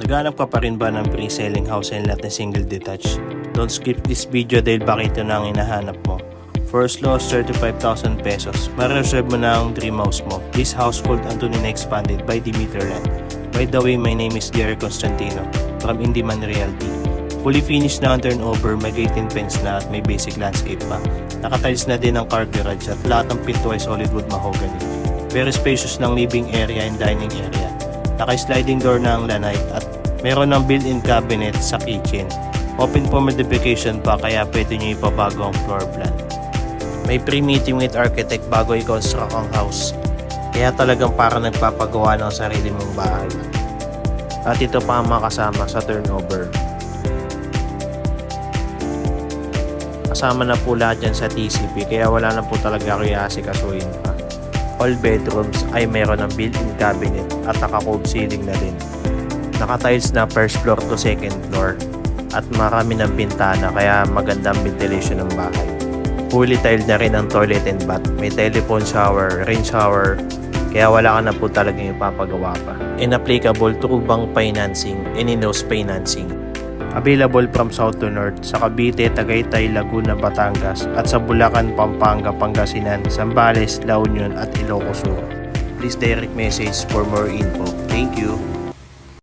Naghanap ka pa rin ba ng pre-selling house and lot na single detached? Don't skip this video dahil baka ito na ang hinahanap mo. First loss, 35,000 pesos. Ma-reserve mo na ang dream house mo. This house called Antonina Expanded by Demeter Land. By the way, my name is Jerry Constantino from Indiman Realty. Fully finished na ang turnover, may gate and fence na at may basic landscape pa. Nakatiles na din ang car garage at lahat ng pinto ay solid wood mahogany. Very spacious ng living area and dining area. Naka-sliding door na ang lanay at meron ng built-in cabinet sa kitchen. Open for modification pa kaya pwede nyo ipabago ang floor plan. May pre-meeting with architect bago i-construct ang house. Kaya talagang para nagpapagawa ng sarili mong bahay. At ito pa ang makasama sa turnover. Kasama na po lahat dyan sa TCP kaya wala na po talaga kayo asikasuhin pa. All bedrooms ay mayroon ng built-in cabinet at naka-cove ceiling na din. Naka-tiles na first floor to second floor at marami ng bintana kaya magandang ventilation ng bahay. Fully tiled na rin ang toilet and bath. May telephone shower, rain shower, kaya wala ka na po talagang ipapagawa pa. And applicable through bank financing and in-house financing. Available from south to north sa Cavite, Tagaytay, Laguna, Batangas at sa Bulacan, Pampanga, Pangasinan, Zambales, La Union at Ilocos Sur. Please direct message for more info. Thank you.